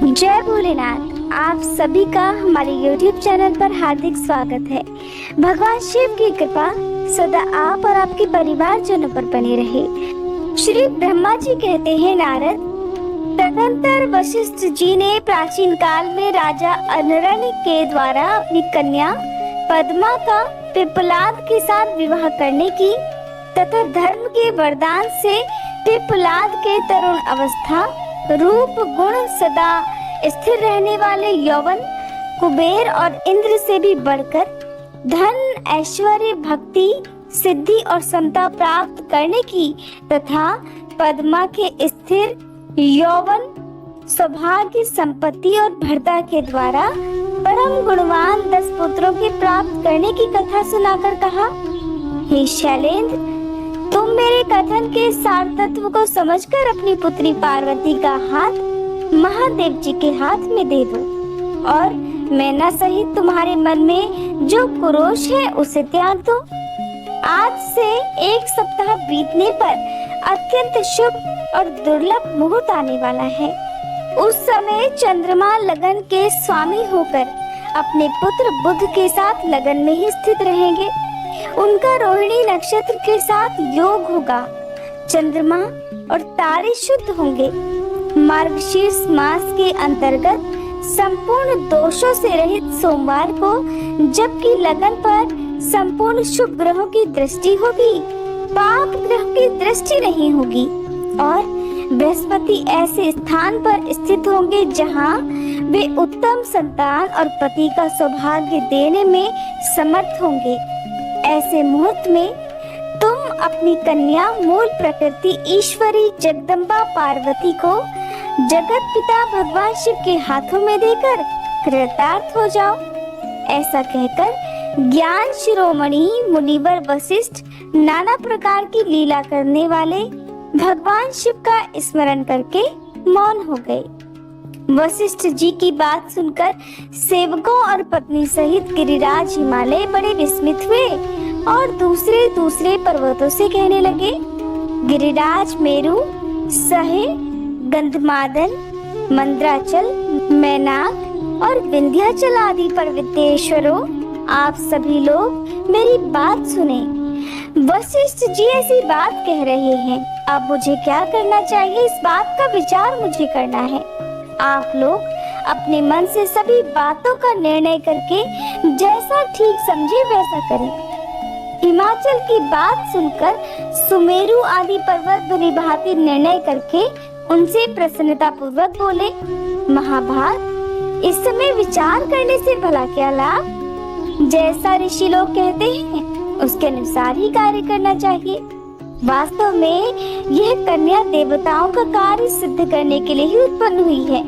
जय भोलेनाथ। आप सभी का हमारे YouTube चैनल पर हार्दिक स्वागत है। भगवान शिव की कृपा सदा आप और आपके परिवारजनों पर बनी रहे। श्री ब्रह्मा जी कहते हैं, नारद, तदंतर वशिष्ठ जी ने प्राचीन काल में राजा अनरण्य के द्वारा अपनी कन्या पद्मा का पिप्पलाद के साथ विवाह करने की तथा धर्म के वरदान से पिप्पलाद के तरुण अवस्था, रूप, गुण, सदा स्थिर रहने वाले यौवन, कुबेर और इंद्र से भी बढ़कर धन, ऐश्वर्य, भक्ति, सिद्धि और समता प्राप्त करने की तथा पद्मा के स्थिर यौवन, सौभाग्य, संपत्ति और भरता के द्वारा परम गुणवान 10 पुत्रों के प्राप्त करने की कथा सुनाकर कहा, हे शैलेंद्र, तुम मेरे कथन के सार तत्व को समझकर अपनी पुत्री पार्वती का हाथ महादेव जी के हाथ में दे दो और मैना सहित तुम्हारे मन में जो कुरोष है उसे त्याग दो। आज से 1 सप्ताह बीतने पर अत्यंत शुभ और दुर्लभ मुहूर्त आने वाला है। उस समय चंद्रमा लगन के स्वामी होकर अपने पुत्र बुध के साथ लगन में ही स्थित रहेंगे। उनका रोहिणी नक्षत्र के साथ योग होगा। चंद्रमा और तारे शुद्ध होंगे। मार्गशीर्ष मास के अंतर्गत संपूर्ण दोषों से रहित सोमवार को, जबकि लगन पर संपूर्ण शुभ ग्रहों की दृष्टि होगी, पाप ग्रह की दृष्टि नहीं होगी और बृहस्पति ऐसे स्थान पर स्थित होंगे जहां वे उत्तम संतान और पति का सौभाग्य देने में समर्थ होंगे। ऐसे मुहूर्त में तुम अपनी कन्या मूल प्रकृति ईश्वरी जगदम्बा पार्वती को जगत पिता भगवान शिव के हाथों में देकर कृतार्थ हो जाओ। ऐसा कहकर ज्ञान शिरोमणि मुनिवर वशिष्ठ नाना प्रकार की लीला करने वाले भगवान शिव का स्मरण करके मौन हो गए। वशिष्ठ जी की बात सुनकर सेवकों और पत्नी सहित गिरिराज हिमालय बड़े विस्मित हुए और दूसरे दूसरे पर्वतों से कहने लगे, गिरिराज मेरु, सहे, गंधमादन, मंद्राचल, मैनाक और विंध्याचल आदि पर्वतेश्वरों, आप सभी लोग मेरी बात सुने। वशिष्ठ जी ऐसी बात कह रहे हैं, अब मुझे क्या करना चाहिए, इस बात का विचार मुझे करना है। आप लोग अपने मन से सभी बातों का निर्णय करके जैसा ठीक समझे वैसा करें। हिमाचल की बात सुनकर सुमेरु आदि पर्वत भली भांति निर्णय करके उनसे प्रसन्नता पूर्वक बोले, महाभाग, इस समय विचार करने से भला क्या लाभ। जैसा ऋषि लोग कहते हैं उसके अनुसार ही कार्य करना चाहिए। वास्तव में यह कन्या देवताओं का कार्य सिद्ध करने के लिए ही उत्पन्न हुई है।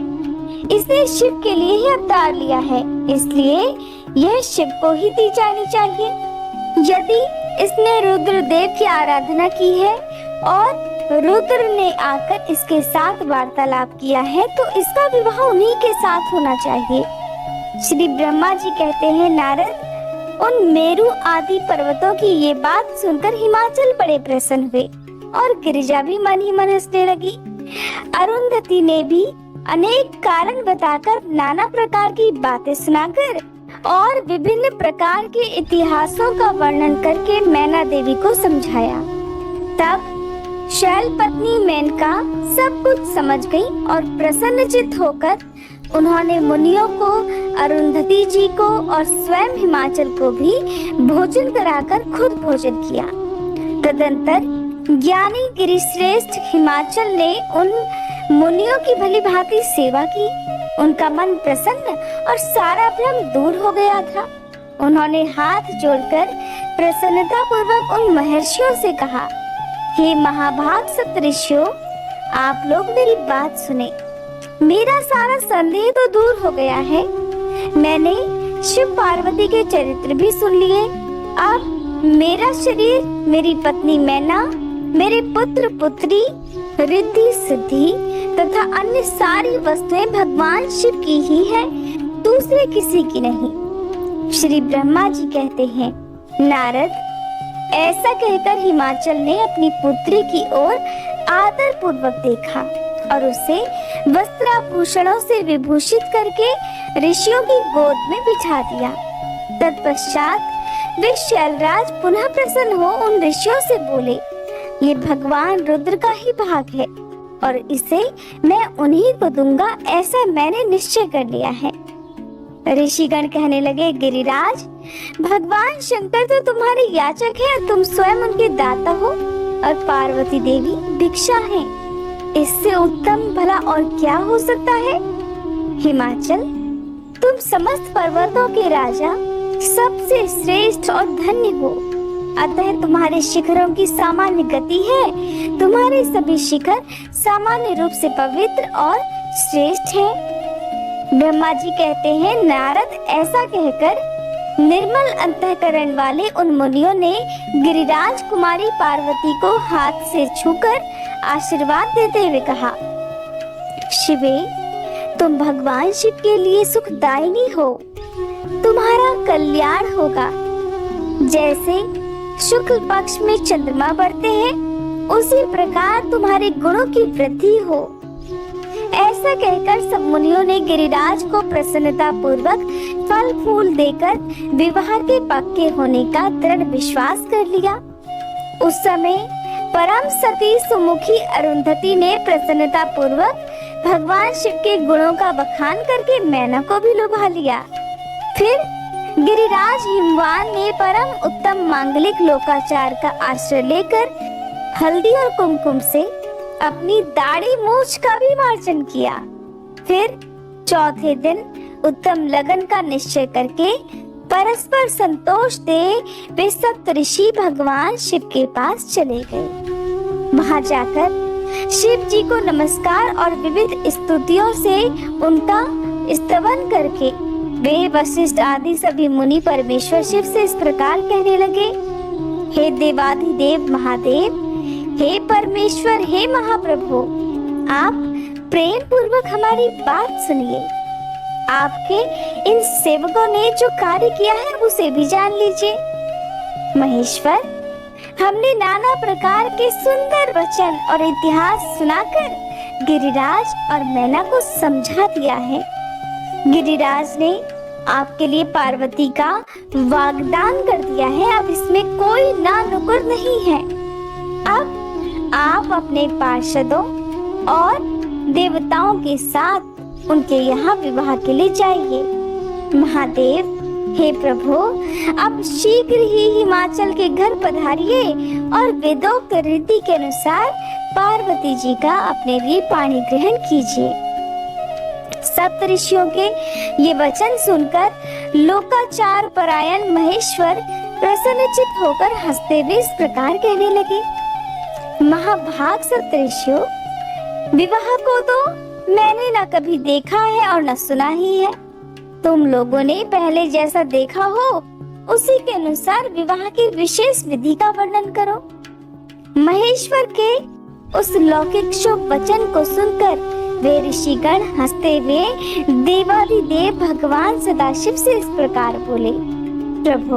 इसने शिव के लिए ही अवतार लिया है, इसलिए यह शिव को ही दी जानी चाहिए। यदि इसने रुद्रदेव की आराधना की है और रुद्र ने आकर इसके साथ वार्तालाप किया है तो इसका विवाह उन्हीं के साथ होना चाहिए। श्री ब्रह्मा जी कहते हैं, नारद, उन मेरु आदि पर्वतों की ये बात सुनकर हिमाचल बड़े प्रसन्न हुए और गिरिजा भी मन ही मन हंसने लगी। अरुंधति ने भी अनेक कारण बताकर, नाना प्रकार की बातें सुनाकर और विभिन्न प्रकार के इतिहासों का वर्णन करके मैना देवी को समझाया। तब शैल पत्नी मेनका सब कुछ समझ गई और प्रसन्नचित्त होकर उन्होंने मुनियों को, अरुंधति जी को और स्वयं हिमाचल को भी भोजन कराकर खुद भोजन किया। तदंतर ज्ञानी गिरिश्रेष्ठ हिमाचल ने उन मुनियों की भली भांति सेवा की। उनका मन प्रसन्न और सारा भ्रम दूर हो गया था। उन्होंने हाथ जोड़कर प्रसन्नता पूर्वक उन महर्षियों से कहा, हे महाभाग सप्तऋषियों, आप लोग मेरी बात सुने। मेरा सारा संदेह तो दूर हो गया है। मैंने शिव पार्वती के चरित्र भी सुन लिए। अब मेरा शरीर, मेरी पत्नी मैना, मेरे पुत्र पुत्री, रिद्धि सिद्धि तथा अन्य सारी वस्तुएं भगवान शिव की ही है, दूसरे किसी की नहीं। श्री ब्रह्मा जी कहते हैं, नारद, ऐसा कहकर हिमाचल ने अपनी पुत्री की ओर आदर पूर्वक देखा और उसे वस्त्राभूषणों से विभूषित करके ऋषियों की गोद में बिठा दिया। तत्पश्चात वे शैलराज पुनः प्रसन्न हो उन ऋषियों से बोले, ये भगवान रुद्र का ही भाग है और इसे मैं उन्हीं को दूंगा, ऐसा मैंने निश्चय कर लिया है। ऋषिगण कहने लगे, गिरिराज, भगवान शंकर तो तुम्हारे याचक है और तुम स्वयं उनके दाता हो और पार्वती देवी भिक्षा है। इससे उत्तम भला और क्या हो सकता है? हिमाचल, तुम समस्त पर्वतों के राजा, सबसे श्रेष्ठ और धन्य हो, अतः तुम्हारे शिखरों की सामान्य गति है। तुम्हारे सभी शिखर सामान्य रूप से पवित्र और श्रेष्ठ हैं। ब्रह्मा जी कहते हैं, नारद, ऐसा कहकर निर्मल अंतःकरण वाले उन मुनियों ने गिरिराज कुमारी पार्वती को हाथ से छूकर आशीर्वाद देते हुए कहा, शिवे, तुम भगवान शिव के लिए सुखदायिनी हो, तुम्हारा कल्याण होगा। जैसे शुक्ल पक्ष में चंद्रमा बढ़ते हैं, उसी प्रकार तुम्हारे गुणों की वृद्धि हो। ऐसा कहकर सब मुनियों ने गिरिराज को प्रसन्नता पूर्वक फल फूल देकर विवाह के पक्के होने का दृढ़ विश्वास कर लिया। उस समय परम सती सुमुखी अरुंधति ने प्रसन्नता पूर्वक भगवान शिव के गुणों का बखान करके मैना को भी लुभा लिया। फिर गिरिराज हिमवान ने परम उत्तम मांगलिक लोकाचार का आश्रय लेकर हल्दी और कुमकुम से अपनी दाढ़ी मूछ का भी मार्जन किया। फिर चौथे दिन उत्तम लगन का निश्चय करके परस्पर संतोष दे वे सप्तऋषि भगवान शिव के पास चले गए। वहां जाकर शिव जी को नमस्कार और विविध स्तुतियों से उनका स्तवन करके वे वशिष्ठ आदि सभी मुनि परमेश्वर शिव से इस प्रकार कहने लगे, हे देवाधिदेव महादेव, हे परमेश्वर, हे महाप्रभु, आप प्रेम पूर्वक हमारी बात सुनिए। आपके इन सेवकों ने जो कार्य किया है उसे भी जान लीजिए। महेश्वर, हमने नाना प्रकार के सुंदर वचन और इतिहास सुनाकर गिरिराज और मैना को समझा दिया है। गिरिराज ने आपके लिए पार्वती का वाग्दान कर दिया है, अब इसमें कोई ना नुकुर नहीं है। अब आप अपने पार्षदों और देवताओं के साथ उनके यहाँ विवाह के लिए जाइए। महादेव, हे प्रभु, अब शीघ्र ही हिमाचल के घर पधारिए और वेदोक्त रीति के अनुसार पार्वती जी का अपने लिए पाणी ग्रहण कीजिए। सप्तऋषियों के ये वचन सुनकर लोकाचार परायण महेश्वर प्रसन्नचित्त होकर हंसते हुए इस प्रकार कहने लगे, महाभाग सप्तऋषियों, विवाह को तो मैंने न कभी देखा है और न सुना ही है। तुम लोगों ने पहले जैसा देखा हो उसी के अनुसार विवाह की विशेष विधि का वर्णन करो। महेश्वर के उस लौकिक शुभ वचन को सुनकर वे ऋषिगण हंसते हुए देवाधिदेव भगवान सदाशिव से इस प्रकार बोले, प्रभु,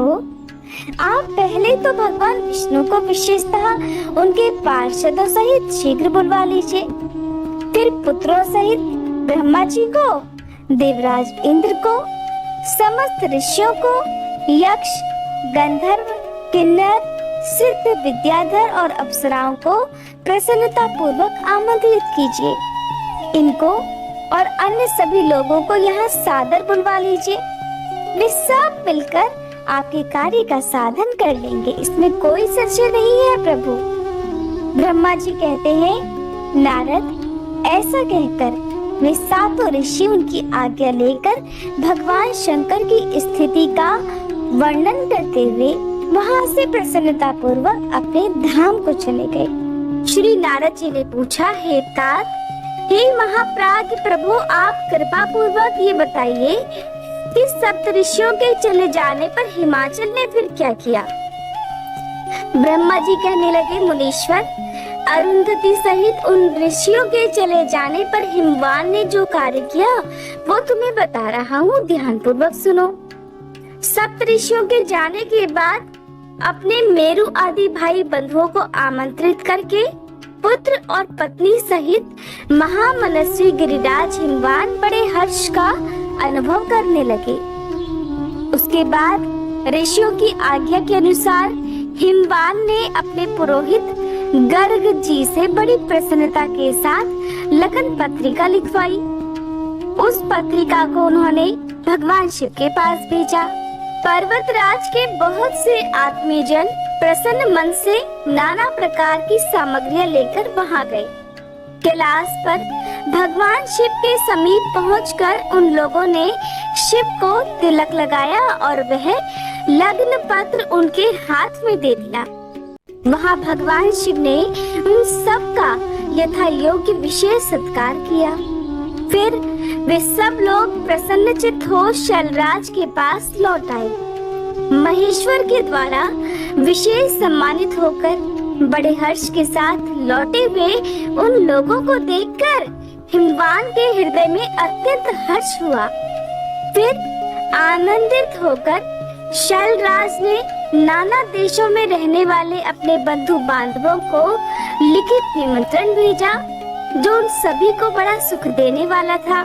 आप पहले तो भगवान विष्णु को विशेषतः उनके पार्षदों सहित शीघ्र बुलवा लीजिए। फिर पुत्रों सहित ब्रह्मा जी को, देवराज इंद्र को, समस्त ऋषियों को, यक्ष, गंधर्व, किन्नर, सिद्ध, विद्याधर और अप्सराओं को प्रसन्नता पूर्वक आमंत्रित कीजिए। इनको और अन्य सभी लोगों को यहाँ सादर बुलवा लीजिए। वे सब मिलकर आपके कार्य का साधन कर लेंगे, इसमें कोई संशय नहीं है प्रभु। ब्रह्मा जी कहते हैं, नारद, ऐसा कहकर वे सातों ऋषि उनकी आज्ञा लेकर भगवान शंकर की स्थिति का वर्णन करते हुए वहां से प्रसन्नता पूर्वक अपने धाम को चले गए। श्री नारद जी ने पूछा, हे तात, हे महाप्राज्ञ प्रभु, आप कृपा पूर्वक ये बताइए कि सप्तऋषियों के चले जाने पर हिमाचल ने फिर क्या किया? ब्रह्मा जी कहने लगे, मुनीश्वर, अरुंधति सहित उन ऋषियों के चले जाने पर हिमवान ने जो कार्य किया वो तुम्हें बता रहा हूँ, ध्यान पूर्वक सुनो। सप्तऋषियों के जाने के बाद अपने मेरु आदि भाई बंधुओं को आमंत्रित करके पुत्र और पत्नी सहित महामनस्वी गिरिराज हिमवान बड़े हर्ष का अनुभव करने लगे। उसके बाद ऋषियों की आज्ञा के अनुसार हिमवान ने अपने पुरोहित गर्ग जी से बड़ी प्रसन्नता के साथ लगन पत्रिका लिखवाई। उस पत्रिका को उन्होंने भगवान शिव के पास भेजा। पर्वतराज के बहुत से आत्मीयजन प्रसन्न मन से नाना प्रकार की सामग्रियां लेकर वहां गए। कैलाश पर भगवान शिव के समीप पहुंचकर उन लोगों ने शिव को तिलक लगाया और वह लग्न पत्र उनके हाथ में दे दिया। वहां भगवान शिव ने उन सब का यथा योग्य विशेष सत्कार किया। फिर वे सब लोग प्रसन्नचित्त हो शैलराज के पास लौट आए। महेश्वर के द्वारा विशेष सम्मानित होकर बड़े हर्ष के साथ लौटे हुए उन लोगों को देखकर हिमवान के हृदय में अत्यंत हर्ष हुआ। फिर आनंदित होकर शैलराज ने नाना देशों में रहने वाले अपने बंधु बांधवों को लिखित निमंत्रण भेजा, जो उन सभी को बड़ा सुख देने वाला था।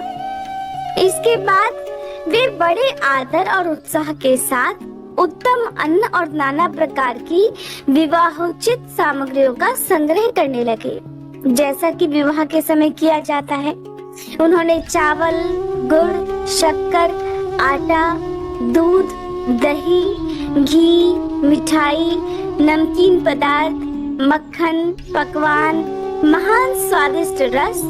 इसके बाद वे बड़े आदर और उत्साह के साथ उत्तम अन्न और नाना प्रकार की विवाहोचित सामग्रियों का संग्रह करने लगे, जैसा कि विवाह के समय किया जाता है। उन्होंने चावल, गुड़, शक्कर, आटा, दूध, दही, घी, मिठाई, नमकीन पदार्थ, मक्खन, पकवान, महान स्वादिष्ट रस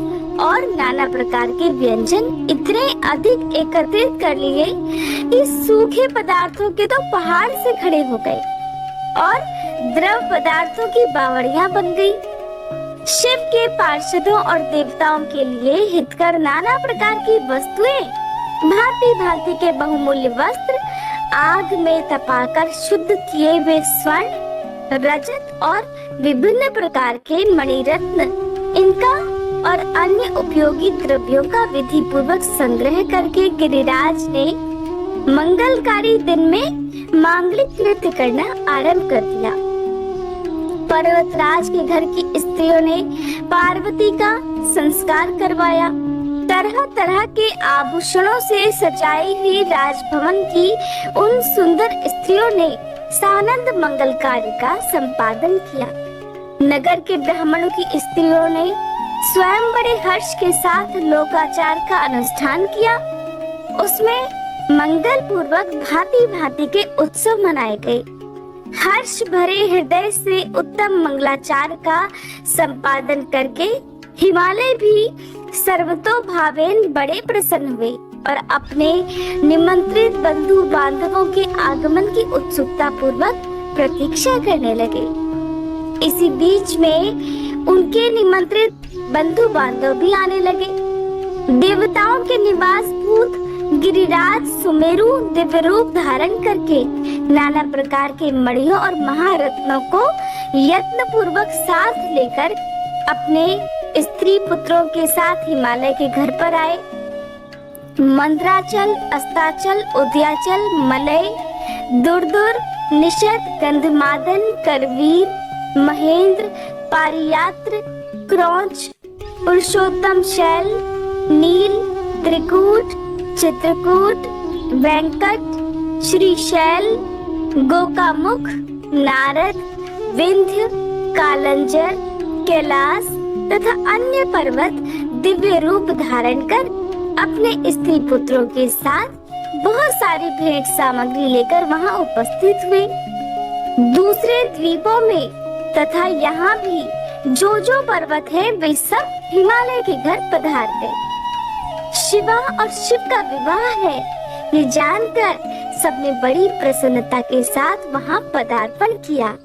और नाना प्रकार के व्यंजन इतने अधिक एकत्रित कर लिए कि सूखे पदार्थों के तो पहाड़ से खड़े हो गए और द्रव पदार्थों की बावड़ियां बन गई। शिव के पार्षदों और देवताओं के लिए हितकर नाना प्रकार की वस्तुएं, भांति भांति के बहुमूल्य वस्त्र, आग में तपाकर शुद्ध किए हुए स्वर्ण, रजत और विभिन्न प्रकार के मणिरत्न, इनका और अन्य उपयोगी द्रव्यों का विधि पूर्वक संग्रह करके गिरिराज ने मंगलकारी दिन में मांगलिक नृत्य करना आरंभ कर दिया। पर्वतराज के घर की स्त्रियों ने पार्वती का संस्कार करवाया। तरह तरह के आभूषणों से सजाई हुई राजभवन की उन सुंदर स्त्रियों ने सानंद मंगल कार्य का संपादन किया। नगर के ब्राह्मणों की स्त्रियों ने स्वयं बड़े हर्ष के साथ लोकाचार का अनुष्ठान किया। उसमें मंगल पूर्वक भांति भांति के उत्सव मनाए गए। हर्ष भरे हृदय से उत्तम मंगलाचार का संपादन करके हिमालय भी सर्वतोभावेन बड़े प्रसन्न हुए और अपने निमंत्रित बंधु बांधवों के आगमन की उत्सुकता पूर्वक प्रतीक्षा करने लगे। इसी बीच में उनके निमंत्रित बंधु बांधव भी आने लगे। देवताओं के निवास भूत गिरिराज सुमेरु दिव्य रूप धारण करके नाना प्रकार के मणियों और महारत्नों को यत्न पूर्वक साथ लेकर अपने स्त्री पुत्रों के साथ हिमालय के घर पर आए। मंद्राचल, अस्ताचल, उदयाचल, मलय, दुर्दुर, निषद, गंधमादन, करवीर, महेंद्र, पारियात्र, क्रौंच, पुरुषोत्तम शैल, नील, त्रिकूट, चित्रकूट, वेंकट, श्रीशैल, गोकामुख, नारद, विंध्य, कालंजर, कैलाश तथा अन्य पर्वत दिव्य रूप धारण कर अपने स्त्री पुत्रों के साथ बहुत सारी भेंट सामग्री लेकर वहां उपस्थित हुए। दूसरे द्वीपों में तथा यहाँ भी जो पर्वत है वे सब हिमालय के घर पधार गए। शिवा और शिव का विवाह है ये जानकर सबने बड़ी प्रसन्नता के साथ वहां पदार्पण किया।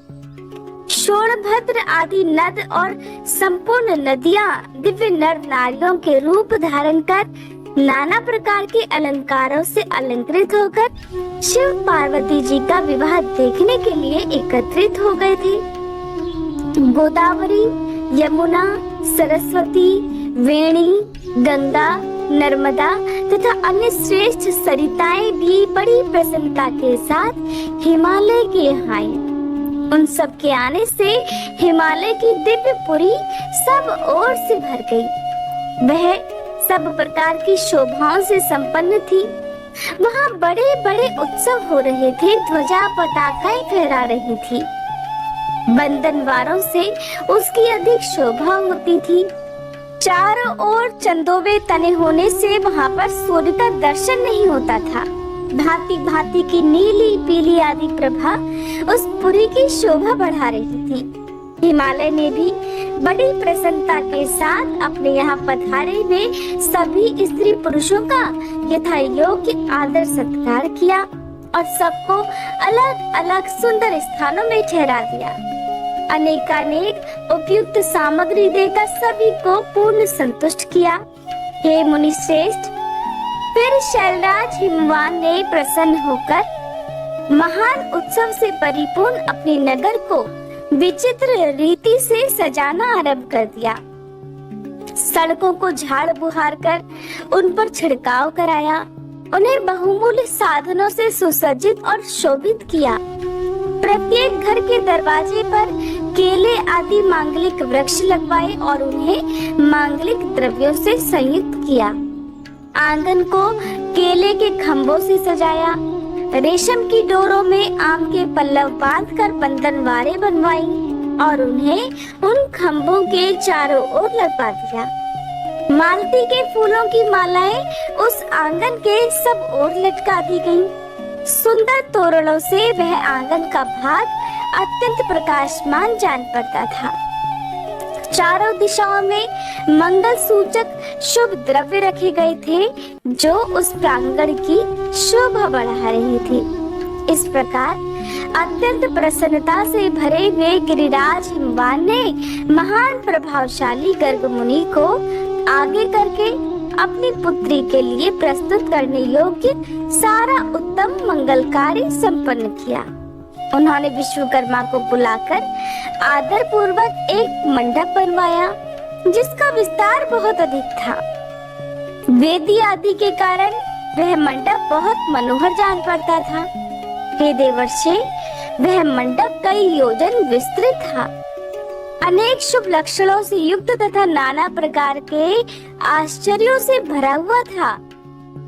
शोणभद्र आदि नद और संपूर्ण नदियां दिव्य नर नारियों के रूप धारण कर नाना प्रकार के अलंकारों से अलंकृत होकर शिव पार्वती जी का विवाह देखने के लिए एकत्रित हो गए थे। गोदावरी, यमुना, सरस्वती, वेणी, गंगा, नर्मदा तथा अन्य श्रेष्ठ सरिताएं भी बड़ी प्रसन्नता के साथ हिमालय के यहाँ आई। उन सब के आने से हिमालय की दिव्यपुरी सब ओर से भर गई। वह सब प्रकार की शोभाओं से संपन्न थी। वहाँ बड़े बड़े उत्सव हो रहे थे, ध्वजा पताकाएं फहरा रही थी। बंधनवारों से उसकी अधिक शोभा होती थी। चारों ओर चंदोवे तने होने से वहाँ पर सूर्य का दर्शन नहीं होता था। भांति भांति की नीली पीली आदि प्रभा उस पुरी की शोभा बढ़ा रही थी। हिमालय ने भी बड़ी प्रसन्नता के साथ अपने यहाँ पधारे हुए सभी स्त्री पुरुषों का यथा योग्य आदर सत्कार किया और सबको अलग अलग सुंदर स्थानों में ठहरा दिया। अनेकानेक उपयुक्त सामग्री देकर सभी को पूर्ण संतुष्ट किया। हे मुनि श्रेष्ठ, फिर शैलराज हिमवान ने प्रसन्न होकर महान उत्सव से परिपूर्ण अपने नगर को विचित्र रीति से सजाना आरंभ कर दिया। सड़कों को झाड़ बुहार कर उन पर छिड़काव कराया, उन्हें बहुमूल्य साधनों से सुसज्जित और शोभित किया। प्रत्येक घर के दरवाजे पर केले आदि मांगलिक वृक्ष लगवाए और उन्हें मांगलिक द्रव्यों से संयुक्त किया। आंगन को केले के खम्भों से सजाया। रेशम की डोरों में आम के पल्लव बांधकर बंधनवारें बनवाई और उन्हें उन खम्भों के चारों ओर लगवा दिया। मालती के फूलों की मालाएं उस आंगन के सब ओर लटका दी गईं। सुंदर तोरणों से वह आंगन का भाग अत्यंत प्रकाशमान जान पड़ता था। चारों दिशाओं में मंगल सूचक शुभ द्रव्य रखे गए थे जो उस प्रांगण की शोभा बढ़ा रहे थे। इस प्रकार अत्यंत प्रसन्नता से भरे हुए गिरिराज हिमवान ने महान प्रभावशाली गर्ग मुनि को आगे करके अपनी पुत्री के लिए प्रस्तुत करने योग्य सारा उत्तम मंगल कार्य संपन्न किया। उन्होंने विश्वकर्मा को बुलाकर आदर पूर्वक एक मंडप बनवाया जिसका विस्तार बहुत अधिक था। वेदी आदि के कारण वह मंडप बहुत मनोहर जान पड़ता था। हे देवर्षि, वह मंडप कई योजन विस्तृत था। अनेक शुभ लक्षणों से युक्त तथा नाना प्रकार के आश्चर्यों से भरा हुआ था।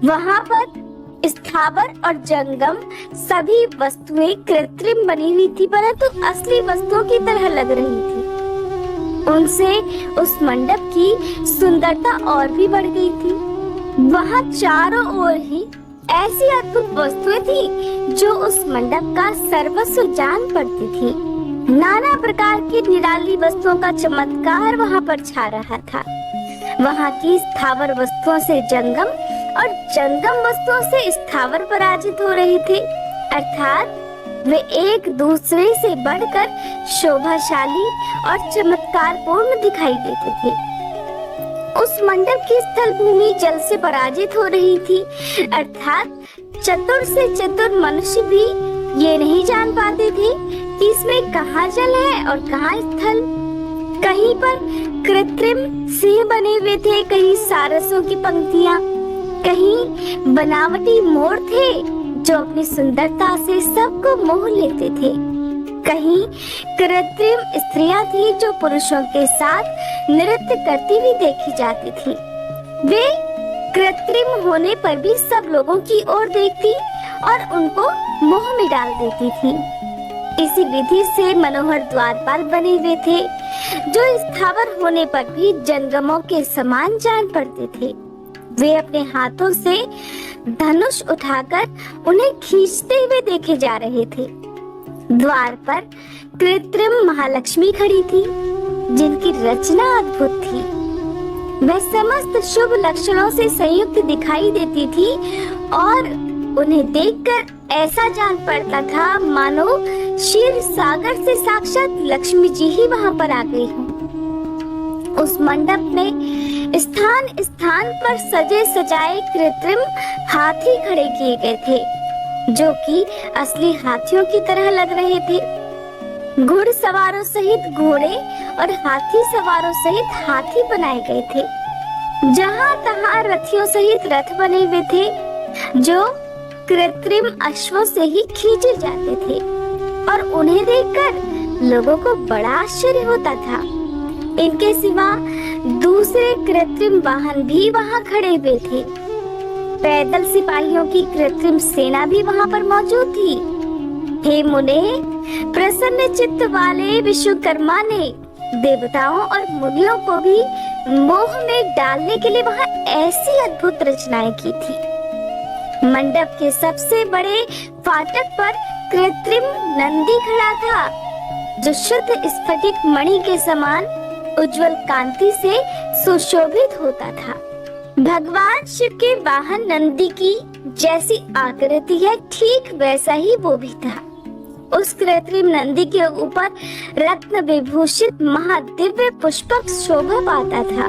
वहाँ पर स्थावर और जंगम सभी वस्तुएं कृत्रिम बनी हुई थी, परंतु असली वस्तुओं की तरह लग रही थी। उनसे उस मंडप की सुंदरता और भी बढ़ गई थी। वहाँ चारों ओर ही ऐसी अद्भुत वस्तुएं थी जो उस मंडप का सर्वस्व जान पड़ती थी। नाना प्रकार की निराली वस्तुओं का चमत्कार वहाँ पर छा रहा था। वहाँ की स्थावर वस्तुओं से जंगम और जंगम वस्तुओं से स्थावर पराजित हो रहे थे, अर्थात वे एक दूसरे से बढ़कर शोभाशाली और चमत्कारपूर्ण दिखाई देते थे। उस मंडप की स्थल भूमि जल से पराजित हो रही थी, अर्थात चतुर से चतुर मनुष्य भी ये नहीं जान पाते थे कि इसमें कहाँ जल है और कहाँ स्थल। कहीं पर कृत्रिम सिंह बने हुए थे, कहीं सारसों की पंक्तियां, कहीं बनावटी मोर थे जो अपनी सुंदरता से सबको मोह लेते थे। कहीं कृत्रिम स्त्रियां थी जो पुरुषों के साथ नृत्य करती हुई देखी जाती थी। वे कृत्रिम होने पर भी सब लोगों की ओर देखती और उनको मोह में डाल देती थी। इसी विधि से मनोहर द्वारपाल बने हुए थे जो स्थावर होने पर भी जंगमों के समान जान पड़ते थे। वे अपने हाथों से धनुष उठाकर उन्हें खींचते हुए देखे जा रहे थे। द्वार पर कृत्रिम महालक्ष्मी खड़ी थी जिनकी रचना अद्भुत थी। वह समस्त शुभ लक्षणों से संयुक्त दिखाई देती थी और उन्हें देखकर ऐसा जान पड़ता था मानो क्षीर सागर से साक्षात लक्ष्मी जी ही वहां पर आ गई हों। उस मंडप में स्थान स्थान पर सजे सजाए कृत्रिम हाथी खड़े किए गए थे जो कि असली हाथियों की तरह लग रहे थे। घुड़सवारों सहित घोड़े और हाथी सवारों सहित हाथी बनाए गए थे। जहाँ तहाँ रथियों सहित रथ बने हुए थे जो कृत्रिम अश्वों से ही खींचे जाते थे और उन्हें देखकर लोगों को बड़ा आश्चर्य होता था। इनके सिवा दूसरे कृत्रिम वाहन भी वहां खड़े हुए थे। पैदल सिपाहियों की कृत्रिम सेना भी वहां पर मौजूद थी। हे मुने, प्रसन्न चित्त वाले विश्वकर्मा ने देवताओं और मुनियों को भी मोह में डालने के लिए वहां ऐसी अद्भुत रचनाएं की थी। मंडप के सबसे बड़े फाटक पर कृत्रिम नंदी खड़ा था, जो शुद्ध स्फटिक मणि के समान उज्जवल कांति से सुशोभित होता था। भगवान शिव के वाहन नंदी की जैसी आकृति है, ठीक वैसा ही वो भी था। उस कृत्रिम नंदी के ऊपर रत्न विभूषित महादिव्य पुष्पक शोभा पाता था,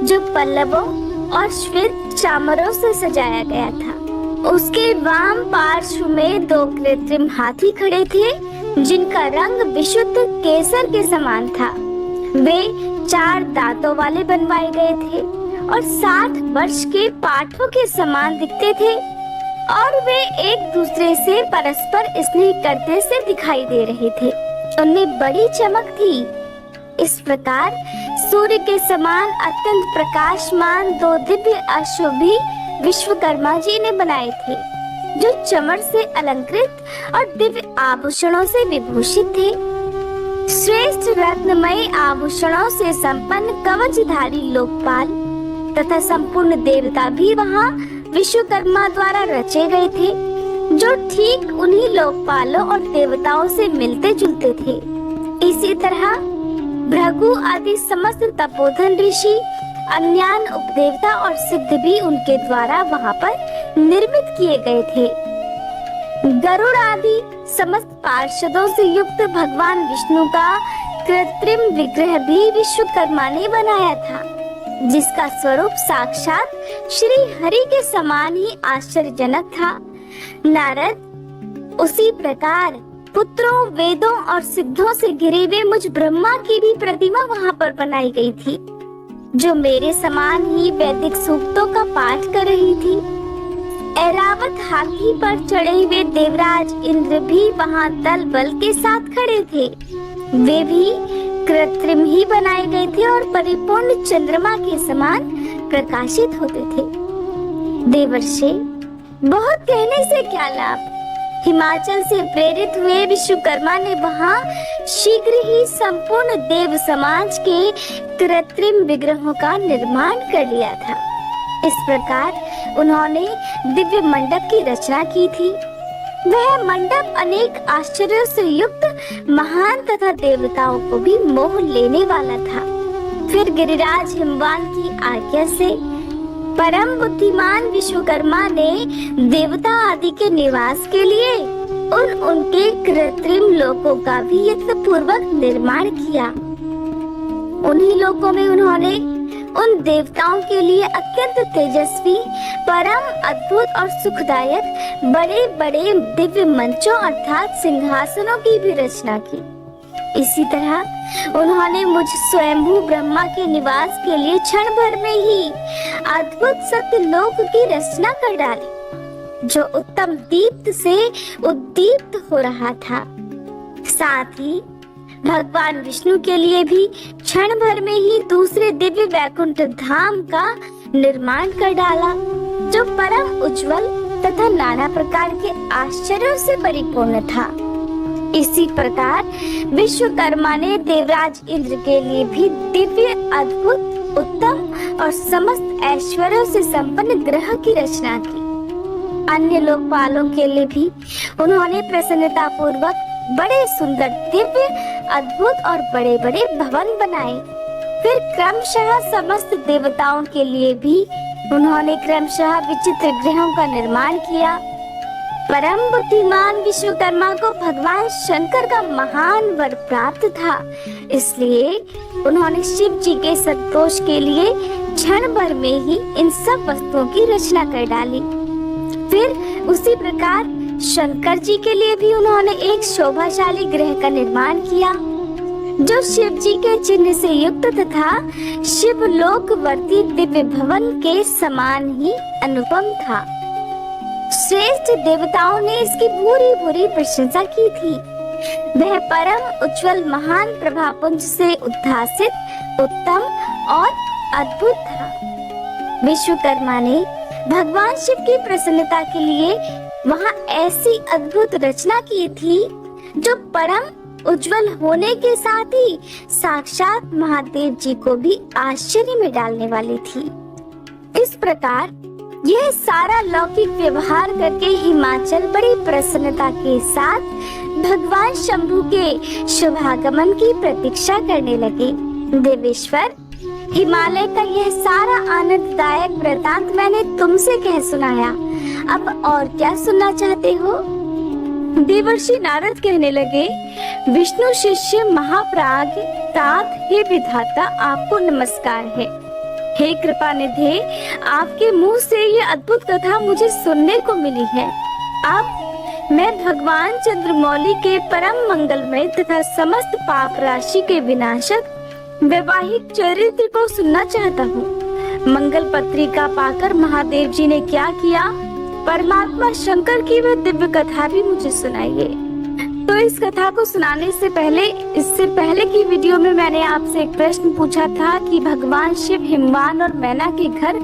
जो पल्लवों और श्वेत चामरों से सजाया गया था। उसके वाम पार्श्व में 2 कृत्रिम हाथी खड़े थे, जिनका रंग विशुद्ध केसर के समान था। वे 4 दांतों वाले बनवाए गए थे और 60 वर्ष के पाठों के समान दिखते थे, और वे एक दूसरे से परस्पर स्नेह करते से दिखाई दे रहे थे। उनमें बड़ी चमक थी। इस प्रकार सूर्य के समान अत्यंत प्रकाशमान 2 दिव्य अश्व भी विश्वकर्मा जी ने बनाए थे, जो चमड़ से अलंकृत और दिव्य आभूषणों से विभूषित थे। श्रेष्ठ रत्नमय आभूषणों से संपन्न कवचधारी लोकपाल तथा संपूर्ण देवता भी वहां विश्वकर्मा द्वारा रचे गए थे, जो ठीक उन्हीं लोकपालों और देवताओं से मिलते जुलते थे। इसी तरह भृगु आदि समस्त तपोधन ऋषि, अन्यान उपदेवता और सिद्ध भी उनके द्वारा वहां पर निर्मित किए गए थे। गरुड़ आदि समस्त पार्षदों से युक्त भगवान विष्णु का कृत्रिम विग्रह भी विश्वकर्मा ने बनाया था, जिसका स्वरूप साक्षात श्री हरि के समान ही आश्चर्यजनक था। नारद, उसी प्रकार पुत्रों, वेदों और सिद्धों से घिरे हुए मुझ ब्रह्मा की भी प्रतिमा वहां पर बनाई गई थी, जो मेरे समान ही वैदिक सूक्तों का पाठ कर रही थी। ऐरावत हाथी पर चढ़े हुए देवराज इंद्र भी वहां दल बल के साथ खड़े थे। वे भी कृत्रिम ही बनाए गए थे और परिपूर्ण चंद्रमा के समान प्रकाशित होते थे। देवर्षि, बहुत कहने से क्या लाभ। हिमाचल से प्रेरित हुए विश्वकर्मा ने वहां शीघ्र ही संपूर्ण देव समाज के कृत्रिम विग्रहों का निर्माण कर लिया था। इस प्रकार उन्होंने दिव्य मंडप की रचना की थी। वह मंडप अनेक आश्चर्यों से युक्त महान तथा देवताओं को भी मोह लेने वाला था। फिर गिरिराज हिमवान की आज्ञा से परम बुद्धिमान विश्वकर्मा ने देवता आदि के निवास के लिए उनके कृत्रिम लोकों का भी यत्नपूर्वक निर्माण किया। उन्हीं लोकों में उन्होंने उन देवताओं के लिए अत्यंत तेजस्वी, परम अद्भुत और सुखदायक बड़े बड़े दिव्य मंचों अर्थात सिंहासनों की भी रचना की। इसी तरह उन्होंने मुझ स्वयंभू ब्रह्मा के निवास के लिए क्षण भर में ही अद्भुत सत्य लोक की रचना कर डाली, जो उत्तम दीप्त से उद्दीप्त हो रहा था। साथ ही भगवान विष्णु के लिए भी क्षण भर में ही दूसरे दिव्य वैकुंठ धाम का निर्माण कर डाला, जो परम उज्जवल तथा नाना प्रकार के आश्चर्यों से परिपूर्ण था। इसी प्रकार विश्वकर्मा ने देवराज इंद्र के लिए भी दिव्य, अद्भुत, उत्तम और समस्त ऐश्वर्यों से संपन्न ग्रह की रचना की। अन्य लोकपालों के लिए भी उन्होंने प्रसन्नता पूर्वक बड़े सुंदर, दिव्य, अद्भुत और बड़े बड़े भवन बनाए। फिर क्रमशः समस्त देवताओं के लिए भी उन्होंने क्रमशः विचित्र गृहों का निर्माण किया। परम बुद्धिमान विश्वकर्मा को भगवान शंकर का महान वर प्राप्त था, इसलिए उन्होंने शिव जी के संतोष के लिए क्षण भर में ही इन सब वस्तुओं की रचना कर डाली। फिर उसी प्रकार शंकर जी के लिए भी उन्होंने एक शोभाशाली गृह का निर्माण किया, जो शिव जी के चिन्ह से युक्त तथा शिव लोकवर्ती दिव्य भवन के समान ही अनुपम था। श्रेष्ठ देवताओं ने इसकी पूरी पूरी प्रशंसा की थी। वह परम उज्जवल महान प्रभापुंज से उद्भासित उत्तम और अद्भुत था। विश्वकर्मा ने भगवान शिव की प्रसन्नता के लिए वहाँ ऐसी अद्भुत रचना की थी जो परम उज्जवल होने के साथ ही साक्षात महादेव जी को भी आश्चर्य में डालने वाली थी। इस प्रकार यह सारा लौकिक व्यवहार करके हिमाचल बड़ी प्रसन्नता के साथ भगवान शंभु के शुभागमन की प्रतीक्षा करने लगे। देवेश्वर, हिमालय का यह सारा आनंददायक वृतांत मैंने तुमसे कह सुनाया, अब और क्या सुनना चाहते हो? देवर्षि नारद कहने लगे, विष्णु शिष्य महाप्राग तात हे विधाता, आपको नमस्कार है। हे कृपा निधे, आपके मुंह से ये अद्भुत कथा मुझे सुनने को मिली है। अब मैं भगवान चंद्रमौली के परम मंगलमय तथा समस्त पाप राशि के विनाशक वैवाहिक चरित्र को सुनना चाहता हूँ। मंगल पत्रिका पाकर महादेव जी ने क्या किया, परमात्मा शंकर की वह दिव्य कथा भी मुझे सुनाइए। तो इस कथा को सुनाने से पहले, इससे पहले की वीडियो में मैंने आपसे एक प्रश्न पूछा था कि भगवान शिव हिमवान और मैना के घर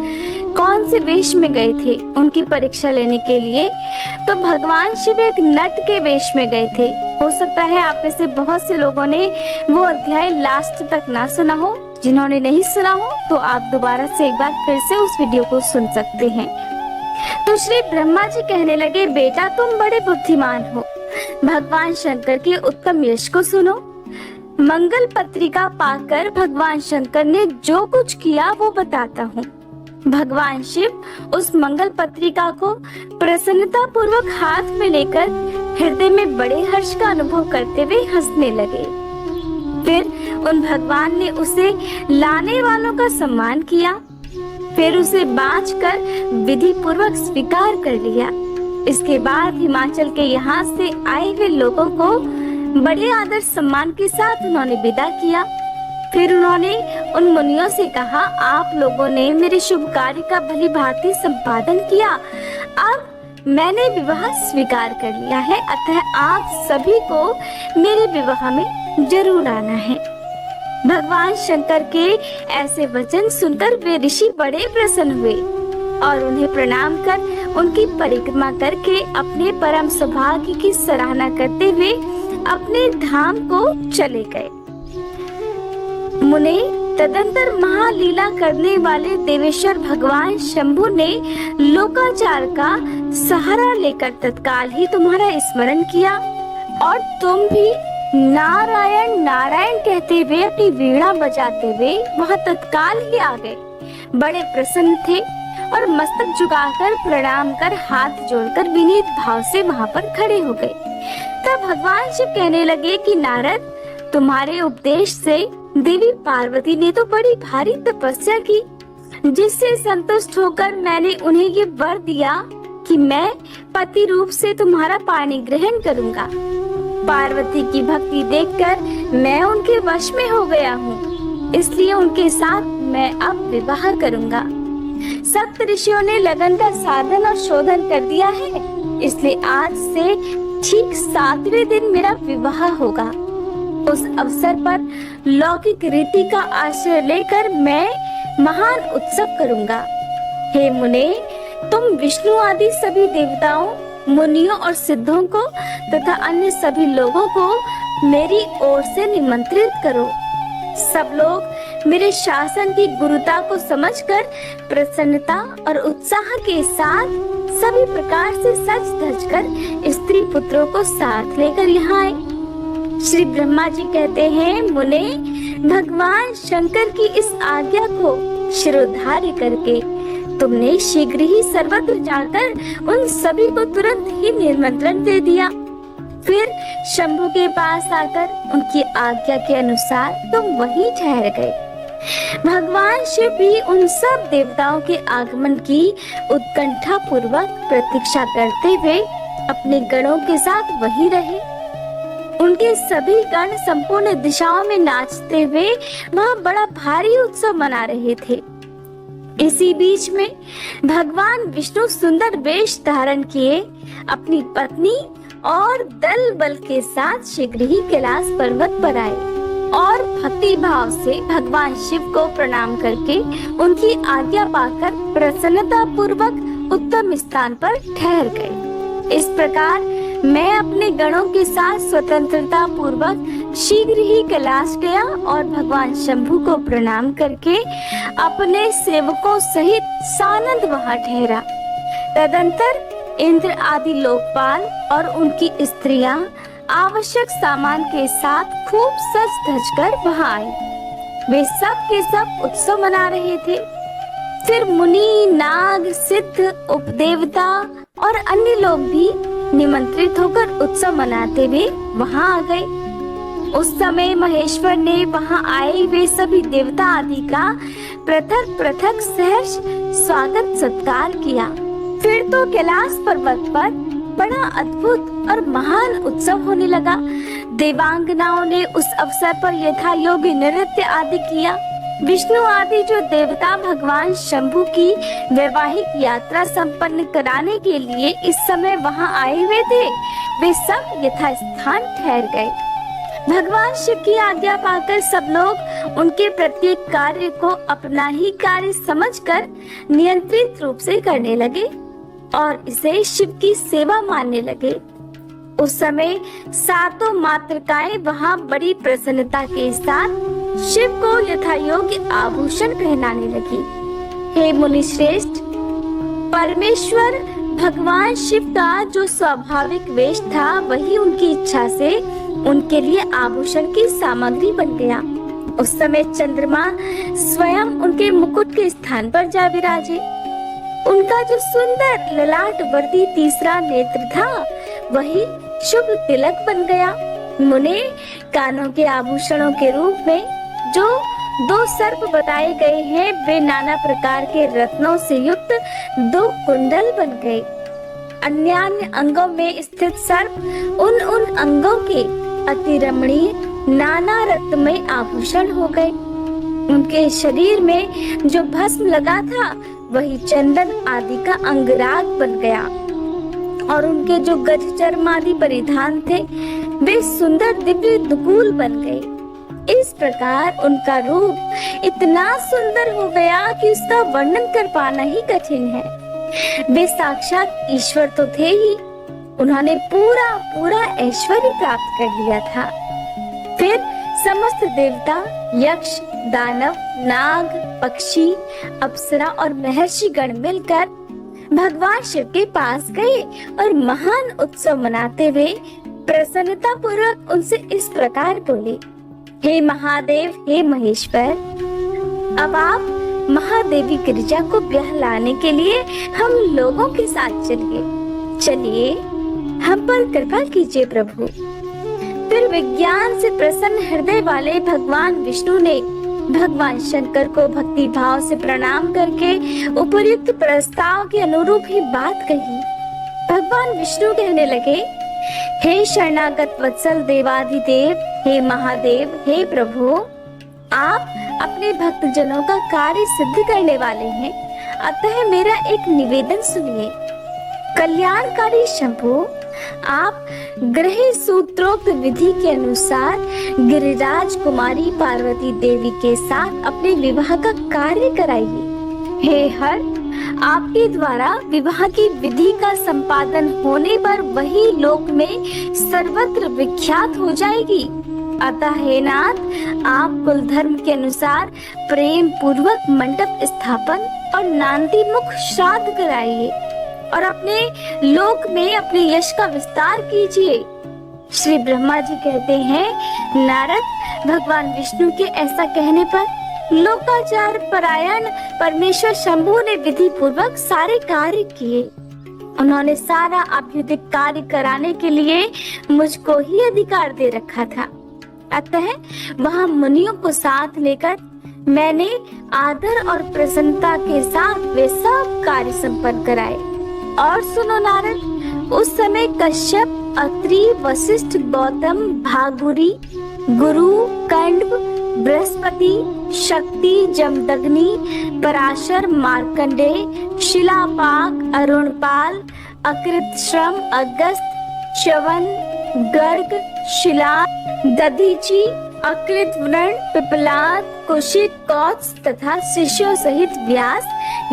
कौन से वेश में गए थे उनकी परीक्षा लेने के लिए। तो भगवान शिव एक नट के वेश में गए थे। हो सकता है आप में से बहुत से लोगों ने वो अध्याय लास्ट तक ना सुना हो। जिन्होंने नहीं सुना हो तो आप दोबारा से एक बार फिर से उस वीडियो को सुन सकते हैं। तो श्री ब्रह्मा जी कहने लगे, बेटा तुम बड़े बुद्धिमान हो, भगवान शंकर के उत्तम यश को सुनो। मंगल पत्रिका पाकर भगवान शंकर ने जो कुछ किया वो बताता हूँ। भगवान शिव उस मंगल पत्रिका को प्रसन्नता पूर्वक हाथ में लेकर हृदय में बड़े हर्ष का अनुभव करते हुए हंसने लगे। फिर उन भगवान ने उसे लाने वालों का सम्मान किया, फिर उसे बांचकर विधि पूर्वक स्वीकार कर लिया। इसके बाद हिमाचल के यहाँ से आए हुए लोगों को बड़े आदर सम्मान के साथ उन्होंने विदा किया। फिर उन्होंने उन मुनियों से कहा, आप लोगों ने मेरे शुभ कार्य का भली भांति संपादन किया, अब मैंने विवाह स्वीकार कर लिया है, अतः आप सभी को मेरे विवाह में जरूर आना है। भगवान शंकर के ऐसे वचन सुनकर वे ऋषि बड़े प्रसन्न हुए और उन्हें प्रणाम कर उनकी परिक्रमा करके अपने परम सौभाग्य की सराहना करते हुए अपने धाम को चले गए। मुने, तदंतर महालीला करने वाले देवेश्वर भगवान शंभु ने लोकाचार का सहारा लेकर तत्काल ही तुम्हारा स्मरण किया और तुम भी नारायण नारायण कहते हुए अपनी वीणा बजाते हुए वहाँ तत्काल ही आ गए। बड़े प्रसन्न थे और मस्तक झुकाकर प्रणाम कर हाथ जोड़कर विनीत भाव से वहाँ पर खड़े हो गए। तब भगवान शिव कहने लगे कि नारद, तुम्हारे उपदेश से देवी पार्वती ने तो बड़ी भारी तपस्या की, जिससे संतुष्ट होकर मैंने उन्हें ये वर दिया कि मैं पति रूप से तुम्हारा पाणी ग्रहण करूंगा। पार्वती की भक्ति देखकर मैं उनके वश में हो गया हूँ, इसलिए उनके साथ मैं अब विवाह करूंगा। सप्त ऋषियों ने लगन का साधन और शोधन कर दिया है, इसलिए आज से ठीक 7वें दिन मेरा विवाह होगा। उस अवसर पर लौकिक रीति का आश्रय लेकर मैं महान उत्सव करूंगा। हे मुने, तुम विष्णु आदि सभी देवताओं, मुनियों और सिद्धों को तथा अन्य सभी लोगों को मेरी ओर से निमंत्रित करो। सब लोग मेरे शासन की गुरुता को समझकर प्रसन्नता और उत्साह के साथ सभी प्रकार से सज धज कर स्त्री पुत्रों को साथ लेकर यहाँ आए। श्री ब्रह्मा जी कहते हैं, मुने, भगवान शंकर की इस आज्ञा को शिरोधार्य करके तुमने शीघ्र ही सर्वत्र जाकर उन सभी को तुरंत ही निमंत्रण दे दिया। फिर शंभु के पास आकर उनकी आज्ञा के अनुसार तुम वहीं ठहर गए। भगवान शिव भी उन सब देवताओं के आगमन की उत्कंठा पूर्वक प्रतीक्षा करते हुए अपने गणों के साथ वहीं रहे। उनके सभी गण संपूर्ण दिशाओं में नाचते हुए वहाँ बड़ा भारी उत्सव मना रहे थे। इसी बीच में भगवान विष्णु सुंदर वेश धारण किए अपनी पत्नी और दल बल के साथ शीघ्र ही कैलाश पर्वत पर आए और भक्ति भाव से भगवान शिव को प्रणाम करके उनकी आज्ञा पाकर प्रसन्नता पूर्वक उत्तम स्थान पर ठहर गए। इस प्रकार मैं अपने गणों के साथ स्वतंत्रता पूर्वक शीघ्र ही कैलाश गया और भगवान शंभु को प्रणाम करके अपने सेवकों सहित सानंद वहां ठहरा। तदंतर इंद्र आदि लोकपाल और उनकी स्त्रियां आवश्यक सामान के साथ खूब सज धज कर वहां आए। वे सब के सब उत्सव मना रहे थे। फिर मुनि, नाग, सिद्ध, उपदेवता और अन्य लोग भी निमंत्रित होकर उत्सव मनाते हुए वहां आ गए। उस समय महेश्वर ने वहां आए वे सभी देवता आदि का पृथक पृथक सहर्ष स्वागत सत्कार किया। फिर तो कैलाश पर्वत पर बड़ा अद्भुत और महान उत्सव होने लगा। देवांगनाओं ने उस अवसर पर यथा योग्य नृत्य आदि किया। विष्णु आदि जो देवता भगवान शंभु की वैवाहिक यात्रा संपन्न कराने के लिए इस समय वहां आए हुए थे, वे सब यथास्थान ठहर गए। भगवान शिव की आज्ञा पाकर सब लोग उनके प्रत्येक कार्य को अपना ही कार्य समझकर नियंत्रित रूप से करने लगे और इसे शिव की सेवा मानने लगे। उस समय सातों मातृकाएं वहां बड़ी प्रसन्नता के साथ शिव को यथा योग्य आभूषण पहनाने लगी। हे मुनि श्रेष्ठ, परमेश्वर भगवान शिव का जो स्वाभाविक वेश था वही उनकी इच्छा से उनके लिए आभूषण की सामग्री बन गया। उस समय चंद्रमा स्वयं उनके मुकुट के स्थान पर जा विराजे। उनका जो सुंदर ललाट वर्दी तीसरा नेत्र था वही शुभ तिलक बन गया। मुने कानों के आभूषणों के रूप में जो दो सर्प बताए गए हैं वे नाना प्रकार के रत्नों से युक्त दो कुंडल बन गए। अन्य अंगों में स्थित सर्प उन अंगों के अति रमणीय नाना रत्नमय आभूषण हो गए। उनके शरीर में जो भस्म लगा था वही चंदन आदि का अंगराग बन गया और उनके जो गज चर्म आदि परिधान थे वे सुंदर दिव्य दुकूल बन गए। इस प्रकार उनका रूप इतना सुंदर हो गया कि उसका वर्णन कर पाना ही कठिन है। वे साक्षात ईश्वर तो थे ही, उन्होंने पूरा ऐश्वर्य प्राप्त कर लिया था। फिर समस्त देवता, यक्ष, दानव, नाग, पक्षी, अप्सरा और महर्षि गण मिलकर भगवान शिव के पास गए और महान उत्सव मनाते हुए प्रसन्नता पूर्वक उनसे इस प्रकार बोले, हे महादेव, हे महेश्वर, अब आप महादेवी गिरिजा को ब्याह लाने के लिए हम लोगों के साथ चलिए हम पर कृपा कीजिए प्रभु। फिर विज्ञान से प्रसन्न हृदय वाले भगवान विष्णु ने भगवान शंकर को भक्ति भाव से प्रणाम करके उपयुक्त प्रस्ताव के अनुरूप ही बात कही। भगवान विष्णु कहने लगे, हे शरणागत वत्सल देवाधिदेव, हे महादेव, हे प्रभु, आप अपने भक्तजनों का कार्य सिद्ध करने वाले हैं, अतः मेरा एक निवेदन सुनिए। कल्याणकारी शंभु, आप ग्रह सूत्रोक्त विधि के अनुसार गिरिराज कुमारी पार्वती देवी के साथ अपने विवाह का कार्य कराइए। हे हर, आपके द्वारा विवाह की विधि का संपादन होने पर वही लोक में सर्वत्र विख्यात हो जाएगी। अतः हे नाथ, आप कुल धर्म के अनुसार प्रेम पूर्वक मंडप स्थापन और नांदी मुख श्राद्ध कराइए और अपने लोक में अपने यश का विस्तार कीजिए। श्री ब्रह्मा जी कहते हैं, नारद, भगवान विष्णु के ऐसा कहने पर लोकाचार परायण परमेश्वर शंभु ने विधि पूर्वक सारे कार्य किए। उन्होंने सारा अभ्युदिक कार्य कराने के लिए मुझको ही अधिकार दे रखा था। अतः वहाँ मुनियों को साथ लेकर मैंने आदर और प्रसन्नता के साथ वे सब कार्य संपन्न कराए। और सुनो नारद, उस समय कश्यप, अत्रि, वशिष्ठ, गौतम, भागुरी, गुरु, कंडव, बृहस्पति, शक्ति, जमदग्नि, पराशर, मार्कंडेय, शिलापाक, अरुणपाल, अकृतश्रम, अगस्त, च्यवन, गर्ग, शिलाद, दधीची, अकृत व्रण, पिपलाद, कुशिक, कौत्स तथा शिष्यों सहित व्यास,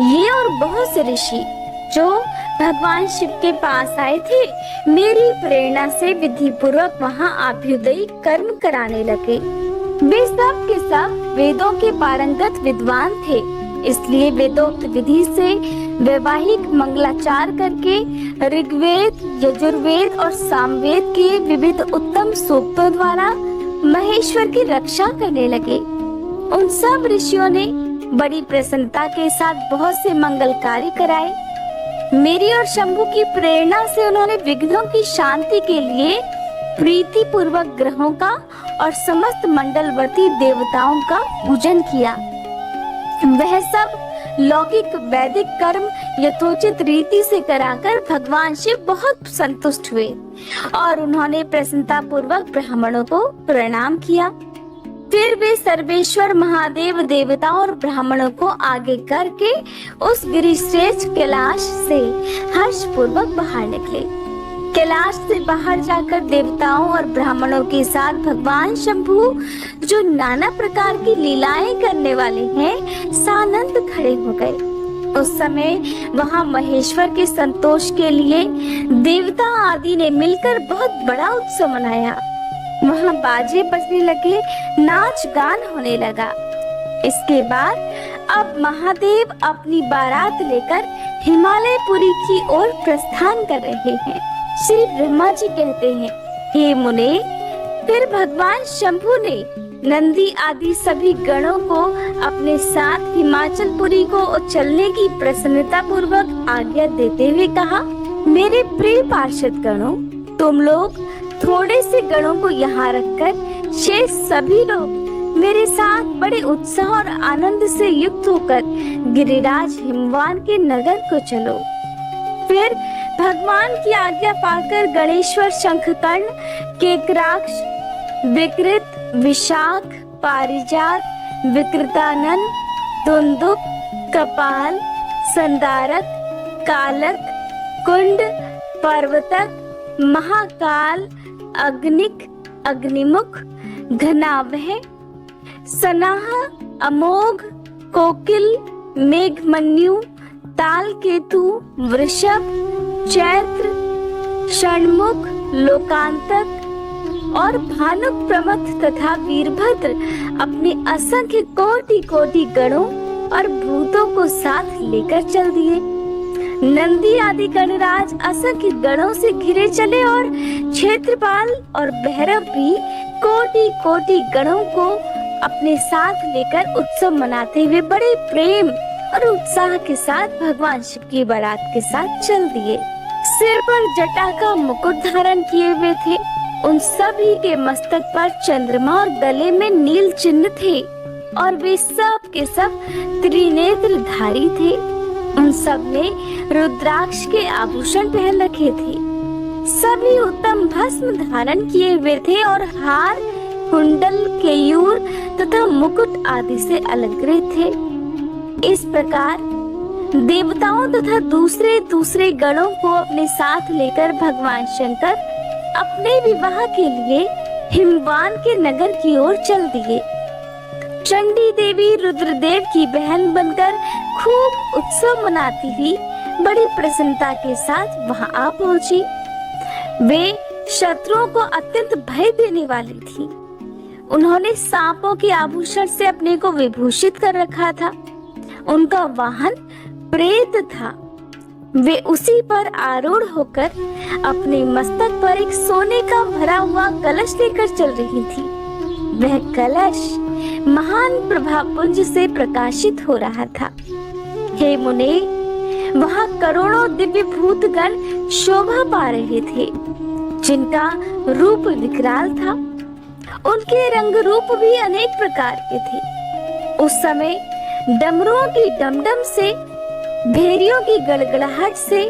ये और बहुत से ऋषि जो भगवान शिव के पास आए थे, मेरी प्रेरणा से विधि पूर्वक वहाँ अभ्युदयी कर्म कराने लगे। वे सब के सब वेदों के पारंगत विद्वान थे, इसलिए वेदोक्त विधि से वैवाहिक मंगलाचार करके ऋग्वेद, यजुर्वेद और सामवेद के विविध उत्तम सूक्तों द्वारा महेश्वर की रक्षा करने लगे। उन सब ऋषियों ने बड़ी प्रसन्नता के साथ बहुत से मंगल कार्य कराए। मेरी और शंभु की प्रेरणा से उन्होंने विघ्नों की शांति के लिए प्रीति पूर्वक ग्रहों का और समस्त मंडलवर्ती देवताओं का पूजन किया। वह सब लौकिक वैदिक कर्म यथोचित रीति से कराकर भगवान शिव बहुत संतुष्ट हुए और उन्होंने प्रसन्नता पूर्वक ब्राह्मणों को प्रणाम किया। फिर वे सर्वेश्वर महादेव देवताओं और ब्राह्मणों को आगे करके उस गिरिश्रेष्ठ कैलाश से हर्ष पूर्वक बाहर निकले। कैलाश से बाहर जाकर देवताओं और ब्राह्मणों के साथ भगवान शंभु, जो नाना प्रकार की लीलाएं करने वाले हैं, सानंद खड़े हो गए। उस समय वहाँ महेश्वर के संतोष के लिए देवता आदि ने मिलकर बहुत बड़ा उत्सव मनाया। वहाँ बाजे बजने लगे, नाच गान होने लगा। इसके बाद अब महादेव अपनी बारात लेकर हिमालयपुरी की ओर प्रस्थान कर रहे हैं। श्री ब्रह्मा जी कहते हैं, हे मुने, फिर भगवान शंभु ने नंदी आदि सभी गणों को अपने साथ हिमाचलपुरी को चलने की प्रसन्नता पूर्वक आज्ञा देते हुए कहा, मेरे प्रिय पार्षद गणों, तुम लोग थोड़े से गणों को यहाँ रखकर शेष सभी लोग मेरे साथ बड़े उत्साह और आनंद से युक्त होकर गिरिराज हिमवान के नगर को चलो। फिर भगवान की आज्ञा पाकर गणेश्वर, शंखकर्ण, केकराक्ष, विकृत, विशाख, पारिजात, विकृतानन, दुंदुक, कपाल, संदारक, कालक, कुंड, पर्वतक, महाकाल, अग्निक, अग्निमुख, घनावह, सनाह, अमोघ, कोकिल, मेघमन्यु, तालकेतु, वृषभ, चैत्र, षण्मुख, लोकांतक और भानुक, प्रमथ तथा वीरभद्र अपने असंख्य कोटि कोटि गणों और भूतों को साथ लेकर चल दिए। नंदी आदि गणराज असंख्य गणों से घिरे चले और क्षेत्रपाल और भैरव भी कोटि कोटि गणों को अपने साथ लेकर उत्सव मनाते हुए बड़े प्रेम और उत्साह के साथ भगवान शिव की बारात के साथ चल दिए। सिर पर जटा का मुकुट धारण किए हुए थे। उन सभी के मस्तक पर चंद्रमा और गले में नील चिन्ह थे और वे सब के सब त्रिनेत्रधारी थे। उन सब ने रुद्राक्ष के आभूषण पहन रखे थे। सभी उत्तम भस्म धारण किए हुए थे और हार, कुंडल, केयूर तथा मुकुट आदि से अलंकृत थे। इस प्रकार देवताओं तथा दूसरे गणों को अपने साथ लेकर भगवान शंकर अपने विवाह के लिए हिमवान के नगर की ओर चल दिए। चंडी देवी रुद्रदेव की बहन बनकर खूब उत्सव मनाती हुई बड़ी प्रसन्नता के साथ वहां आ पहुंची। वे शत्रुओं को अत्यंत भय देने वाली थी। उन्होंने सांपों के आभूषण से अपने को विभूषित कर रखा था। उनका वाहन प्रेत था। वे उसी पर आरूढ़ होकर अपने मस्तक पर एक सोने का भरा हुआ कलश लेकर चल रही थी। वह कलश महान प्रभापुंज से प्रकाशित हो रहा था। हे मुने, वहाँ करोड़ों दिव्य भूतगण शोभा पा रहे थे, जिनका रूप विकराल था। उनके रंग रूप भी अनेक प्रकार के थे। उस समय डमरुओं की डमडम से, भेरियों की गड़गड़ाहट से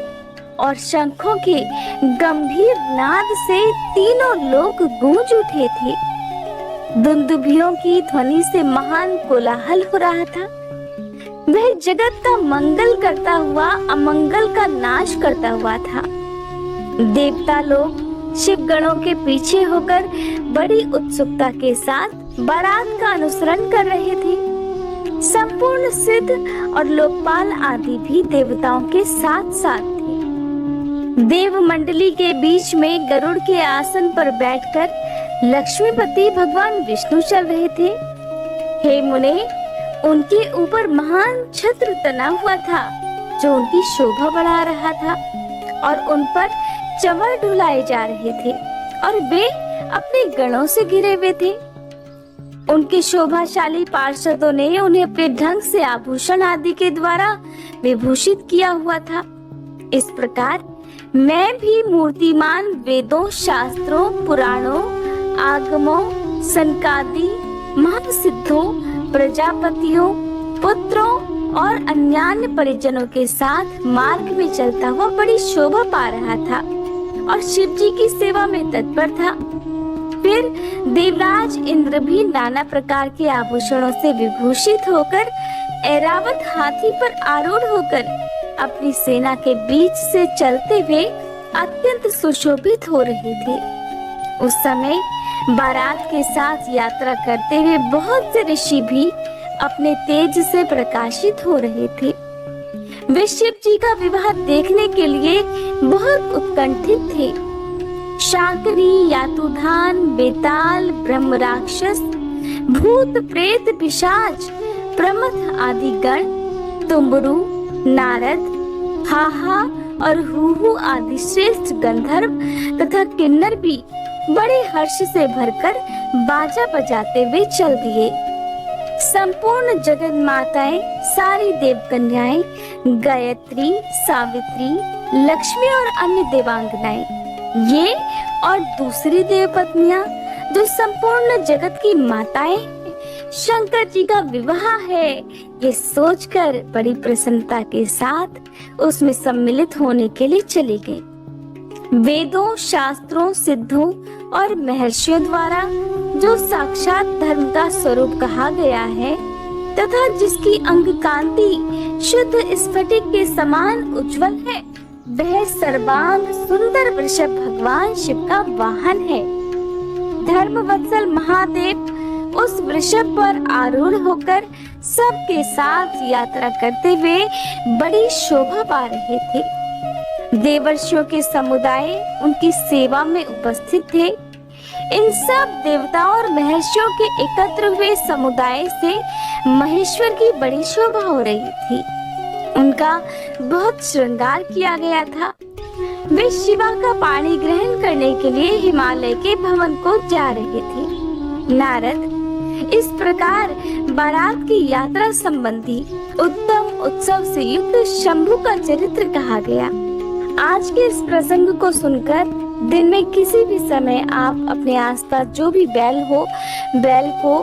और शंखों के गंभीर नाद से तीनों लोग गूंज उठे थे। दुंदुभियों की ध्वनि से महान कोलाहल हो रहा था। वह जगत का मंगल करता हुआ अमंगल का नाश करता हुआ था। देवता लोग शिव गणों के पीछे होकर बड़ी उत्सुकता के साथ बारात का अनुसरण कर रहे थे। संपूर्ण सिद्ध और लोकपाल आदि भी देवताओं के साथ साथ थे। देव मंडली के बीच में गरुड़ के आसन पर बैठकर लक्ष्मीपति भगवान विष्णु चल रहे थे। हे मुने, उनके ऊपर महान छत्र तना हुआ था जो उनकी शोभा बढ़ा रहा था और उन पर चंवर ढुलाए जा रहे थे और वे अपने गणों से घिरे हुए थे। उनके शोभाशाली पार्षदों ने उन्हें अपने ढंग से आभूषण आदि के द्वारा विभूषित किया हुआ था। इस प्रकार मैं भी मूर्तिमान वेदों, शास्त्रों, पुराणों, आगमों, सनकादि, महासिद्धों, प्रजापतियों, पुत्रों और अन्यान्य परिजनों के साथ मार्ग में चलता हुआ बड़ी शोभा पा रहा था और शिव जी की सेवा में तत्पर था। फिर देवराज इंद्र भी नाना प्रकार के आभूषणों से विभूषित होकर ऐरावत हाथी पर आरूढ़ होकर अपनी सेना के बीच से चलते हुए अत्यंत सुशोभित हो रहे थे। उस समय बारात के साथ यात्रा करते हुए बहुत से ऋषि भी अपने तेज से प्रकाशित हो रहे थे। वे शिव जी का विवाह देखने के लिए बहुत उत्कंठित थे। शाकनी, यातुधान, बेताल, ब्रह्म राक्षस, भूत, प्रेत, पिशाच, प्रमथ आदि गण, तुम्बरू, नारद, हाहा और हूहू आदि श्रेष्ठ गंधर्व तथा किन्नर भी बड़े हर्ष से भरकर बाजा बजाते हुए चल दिए। संपूर्ण जगत माताएं, सारी देव कन्याएं, गायत्री, सावित्री, लक्ष्मी और अन्य देवांगनाएं, ये और दूसरी देव पत्नियां जो संपूर्ण जगत की माताएं शंकर जी का विवाह है, ये सोचकर बड़ी प्रसन्नता के साथ उसमें सम्मिलित होने के लिए चली गई। वेदों, शास्त्रों, सिद्धों और महर्षियों द्वारा जो साक्षात धर्म का स्वरूप कहा गया है तथा जिसकी अंग कांति शुद्ध स्फटिक के समान उज्जवल है, वह सर्वांग सुंदर वृषभ भगवान शिव का वाहन है। धर्मवत्सल महादेव उस वृषभ पर आरूढ़ होकर सबके साथ यात्रा करते हुए बड़ी शोभा पा रहे थे। देवर्षियों के समुदाय उनकी सेवा में उपस्थित थे। इन सब देवताओं और महर्षियों के एकत्र हुए समुदाय से महेश्वर की बड़ी शोभा हो रही थी। उनका बहुत श्रृंगार किया गया था। वे शिवा का पानी ग्रहण करने के लिए हिमालय के भवन को जा रहे थे। नारद, इस प्रकार बारात की यात्रा संबंधी उत्तम उत्सव से युक्त शंभु का चरित्र कहा गया। आज के इस प्रसंग को सुनकर दिन में किसी भी समय आप अपने आसपास जो भी बैल हो, बैल को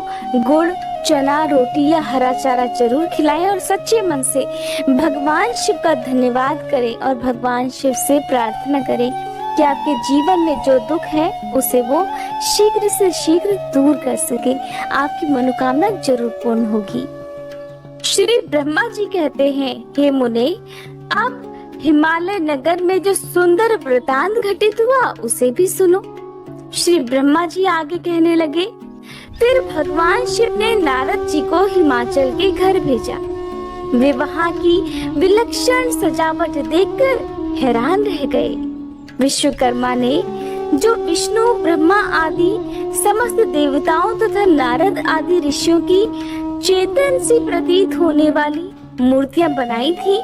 गुड़, चना, रोटी या हरा चारा जरूर खिलाएं और सच्चे मन से भगवान शिव का धन्यवाद करें और भगवान शिव से प्रार्थना करें कि आपके जीवन में जो दुख है उसे वो शीघ्र से शीघ्र दूर कर सके। आपकी मनोकामना जरूर पूर्ण होगी। श्री ब्रह्मा जी कहते हैं, हे मुने, आप हिमालय नगर में जो सुंदर वृतांत घटित हुआ उसे भी सुनो। श्री ब्रह्मा जी आगे कहने लगे, फिर भगवान शिव ने नारद जी को हिमाचल के घर भेजा। वे वहाँ की विलक्षण सजावट देखकर हैरान रह गए। विश्वकर्मा ने जो विष्णु, ब्रह्मा आदि समस्त देवताओं तथा नारद आदि ऋषियों की चेतन सी प्रतीत होने वाली मूर्तियां बनाई थी,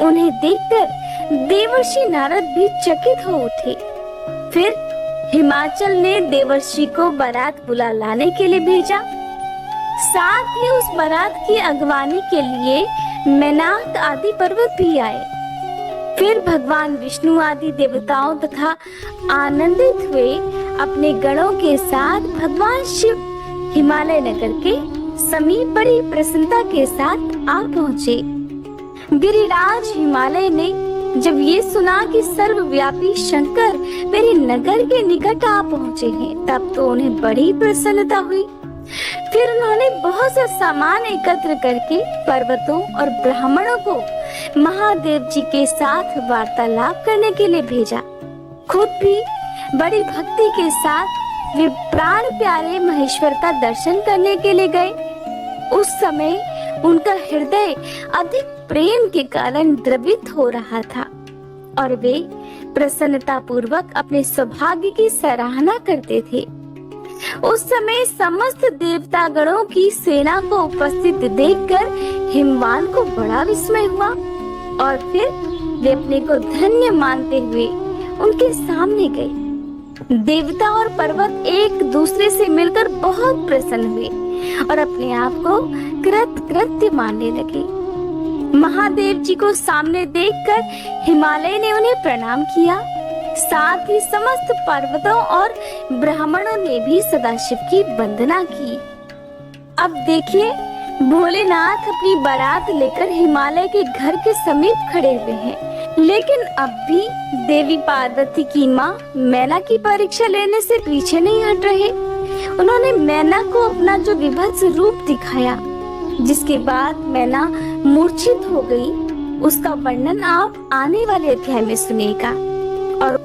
उन्हें देखकर देवर्षि नारद भी चकित हो उठे। फिर हिमाचल ने देवर्षि को बारात बुला लाने के लिए भेजा। साथ ही उस बारात की अगवानी के लिए मैनाक आदि पर्वत भी आए। फिर भगवान विष्णु आदि देवताओं तथा आनंदित हुए अपने गणों के साथ भगवान शिव हिमालय नगर के समीप बड़ी प्रसन्नता के साथ आ पहुँचे। गिरिराज हिमालय ने जब ये सुना कि सर्वव्यापी शंकर मेरे नगर के निकट आ पहुँचे हैं, तब तो उन्हें बड़ी प्रसन्नता हुई। फिर उन्होंने बहुत सा सामान एकत्र करके पर्वतों और ब्राह्मणों को महादेव जी के साथ वार्तालाप करने के लिए भेजा। खुद भी बड़ी भक्ति के साथ वे प्राण प्यारे महेश्वर का दर्शन करने के लिए गए। उस समय उनका हृदय अधिक प्रेम के कारण द्रवित हो रहा था और वे प्रसन्नता पूर्वक अपने सौभाग्य की सराहना करते थे। उस समय समस्त देवतागणों की सेना को उपस्थित देखकर हिमवान को बड़ा विस्मय हुआ और फिर वे अपने को धन्य मानते हुए उनके सामने गए। देवता और पर्वत एक दूसरे से मिलकर बहुत प्रसन्न हुए और अपने आप को कृतकृत्य मानने लगे। महादेव जी को सामने देखकर हिमालय ने उन्हें प्रणाम किया। साथ ही समस्त पर्वतों और ब्राह्मणों ने भी सदाशिव की वंदना की। अब देखिए, भोलेनाथ अपनी बारात लेकर हिमालय के घर के समीप खड़े हुए हैं, लेकिन अब भी देवी पार्वती की माँ मैना की परीक्षा लेने से पीछे नहीं हट रहे। उन्होंने मैना को अपना जो विभत्स रूप दिखाया, जिसके बाद मैना मूर्छित हो गई, उसका वर्णन आप आने वाले अध्याय में सुनिएगा। और